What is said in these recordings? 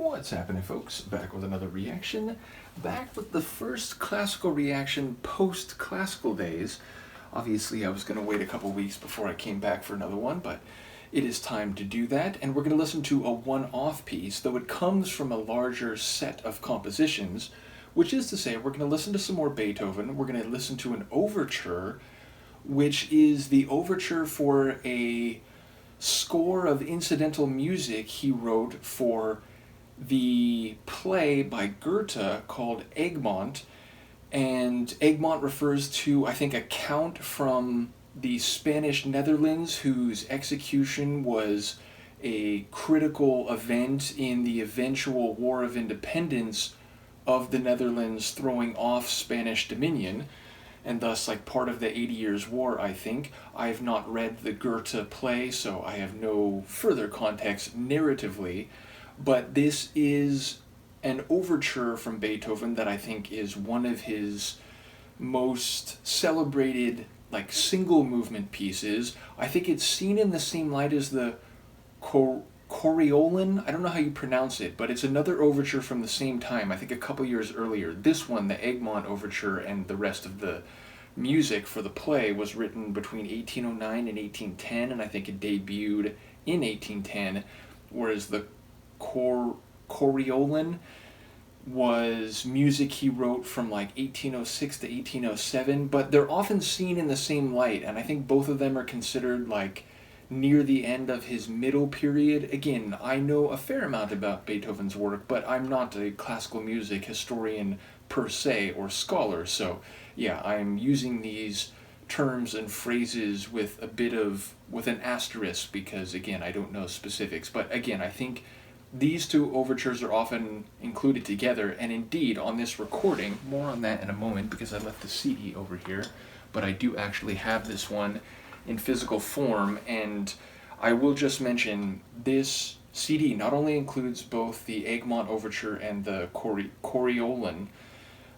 What's happening, folks? Back with another reaction. Back with the first classical reaction post-classical days. Obviously, I was going to wait a couple weeks before I came back for another one, but it is time to do that, and we're going to listen to a one-off piece, though it comes from a larger set of compositions, which is to say, we're going to listen to some more Beethoven. We're going to listen to an overture, which is the overture for a score of incidental music he wrote for the play by Goethe called Egmont. And Egmont refers to, I think, a count from the Spanish Netherlands whose execution was a critical event in the eventual War of Independence of the Netherlands, throwing off Spanish dominion, and thus like part of the 80 Years' War, I think. I have not read the Goethe play, so I have no further context narratively, but this is an overture from Beethoven that I think is one of his most celebrated like single movement pieces. I think it's seen in the same light as the Coriolan, I don't know how you pronounce it, but it's another overture from the same time, I think a couple years earlier. This one, the Egmont overture, and the rest of the music for the play was written between 1809 and 1810, and I think it debuted in 1810, whereas the Coriolan was music he wrote from like 1806 to 1807, but they're often seen in the same light, and I think both of them are considered like near the end of his middle period. Again, I know a fair amount about Beethoven's work, but I'm not a classical music historian per se or scholar, so yeah, I'm using these terms and phrases with an asterisk because, again, I don't know specifics. But again, I think these two overtures are often included together, and indeed on this recording, more on that in a moment because I left the CD over here, but I do actually have this one in physical form, and I will just mention this CD not only includes both the Egmont overture and the Coriolan,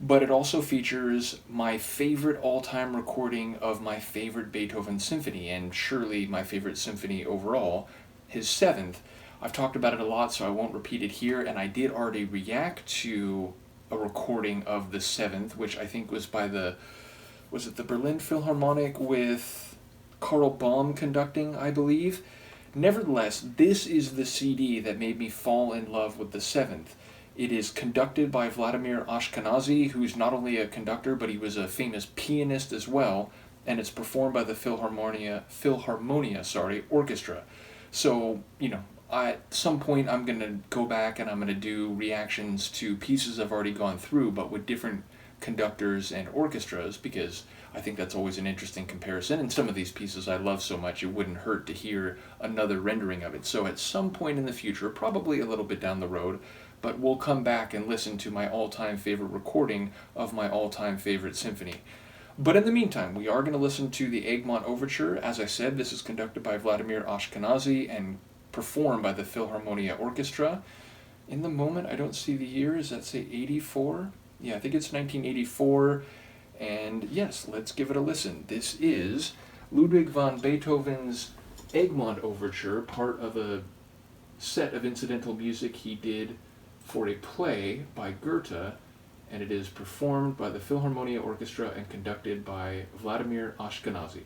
but it also features my favorite all-time recording of my favorite Beethoven symphony, and surely my favorite symphony overall, his seventh. I've talked about it a lot, so I won't repeat it here, and I did already react to a recording of the seventh, which I think was by the Berlin Philharmonic with Karl Baum conducting, I believe. Nevertheless, this is the CD that made me fall in love with the seventh. It is conducted by Vladimir Ashkenazy, who's not only a conductor, but he was a famous pianist as well, and it's performed by the Philharmonia Orchestra. So, at some point I'm going to go back and I'm going to do reactions to pieces I've already gone through, but with different conductors and orchestras, because I think that's always an interesting comparison, and some of these pieces I love so much it wouldn't hurt to hear another rendering of it. So at some point in the future, probably a little bit down the road, but we'll come back and listen to my all-time favorite recording of my all-time favorite symphony. But in the meantime, we are going to listen to the Egmont overture. As I said, this is conducted by Vladimir Ashkenazy and performed by the Philharmonia Orchestra. In the moment, I don't see the year. Does that say 84? Yeah, I think it's 1984. And yes, let's give it a listen. This is Ludwig van Beethoven's Egmont overture, part of a set of incidental music he did for a play by Goethe, and it is performed by the Philharmonia Orchestra and conducted by Vladimir Ashkenazy.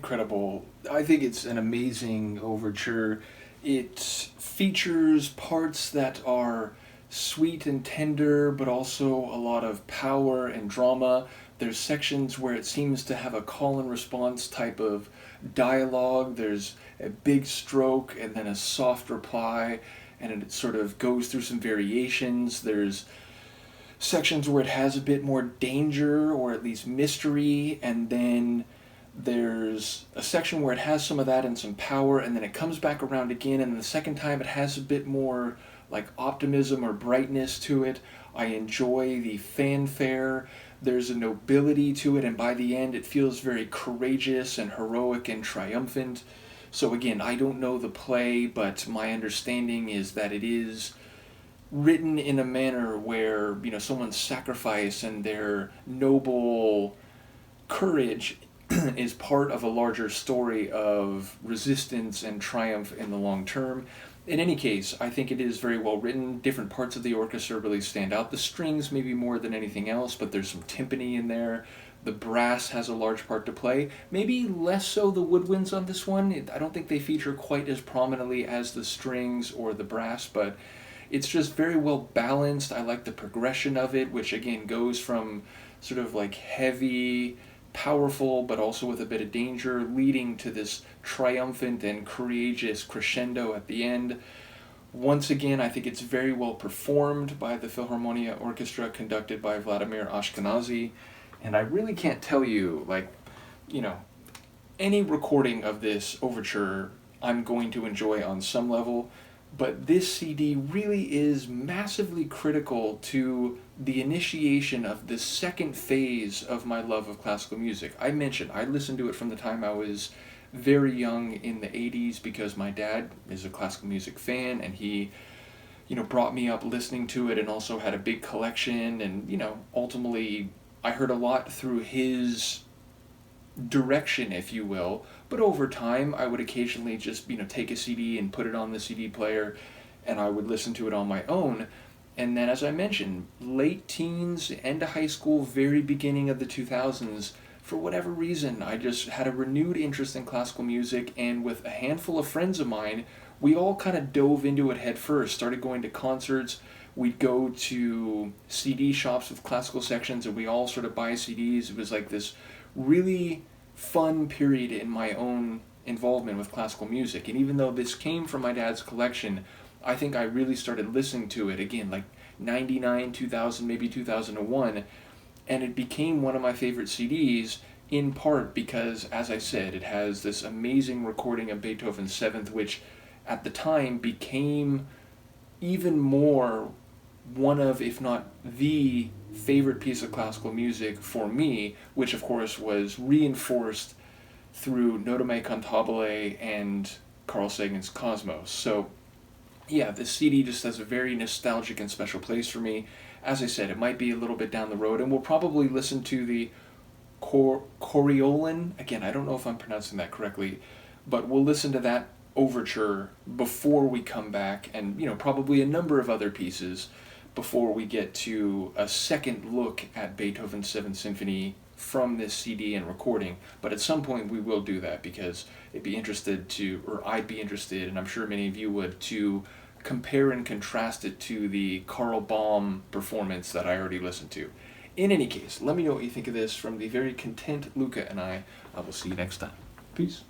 incredible. I think it's an amazing overture. It features parts that are sweet and tender, but also a lot of power and drama. There's sections where it seems to have a call and response type of dialogue. There's a big stroke and then a soft reply, and it sort of goes through some variations. There's sections where it has a bit more danger or at least mystery, and then there's a section where it has some of that and some power, and then it comes back around again, and the second time it has a bit more like optimism or brightness to it. I enjoy the fanfare. There's a nobility to it, and by the end it feels very courageous and heroic and triumphant. So again, I don't know the play, but my understanding is that it is written in a manner where, you know, someone's sacrifice and their noble courage is part of a larger story of resistance and triumph in the long term. In any case, I think it is very well written. Different parts of the orchestra really stand out. The strings maybe more than anything else, but there's some timpani in there. The brass has a large part to play. Maybe less so the woodwinds on this one. I don't think they feature quite as prominently as the strings or the brass, but it's just very well balanced. I like the progression of it, which again goes from sort of like heavy, powerful, but also with a bit of danger, leading to this triumphant and courageous crescendo at the end. Once again, I think it's very well performed by the Philharmonia Orchestra, conducted by Vladimir Ashkenazy. And I really can't tell you, like, you know, any recording of this overture I'm going to enjoy on some level. But this CD really is massively critical to the initiation of the second phase of my love of classical music. I mentioned I listened to it from the time I was very young in the 80s because my dad is a classical music fan, and he, you know, brought me up listening to it and also had a big collection, and, you know, ultimately I heard a lot through his direction, if you will. But over time, I would occasionally just, you know, take a CD and put it on the CD player, and I would listen to it on my own. And then, as I mentioned, late teens, end of high school, very beginning of the 2000s, for whatever reason, I just had a renewed interest in classical music, and with a handful of friends of mine, we all kind of dove into it head first, started going to concerts. We'd go to CD shops with classical sections, and we all sort of buy CDs. It was like this really fun period in my own involvement with classical music. And even though this came from my dad's collection, I think I really started listening to it again, like 99, 2000, maybe 2001, and it became one of my favorite CDs, in part because, as I said, it has this amazing recording of Beethoven's Seventh, which at the time became even more one of, if not the favorite piece of classical music for me, which of course was reinforced through Nota Me Cantabile and Carl Sagan's Cosmos. So yeah, this CD just has a very nostalgic and special place for me. As I said, it might be a little bit down the road, and we'll probably listen to the Coriolan, again, I don't know if I'm pronouncing that correctly, but we'll listen to that overture before we come back, and, you know, probably a number of other pieces before we get to a second look at Beethoven's Seventh Symphony from this CD and recording. But at some point we will do that, because I'd be interested, and I'm sure many of you would, to compare and contrast it to the Karl Baum performance that I already listened to. In any case, let me know what you think of this. From the very content Luca and I will see you next time. Peace.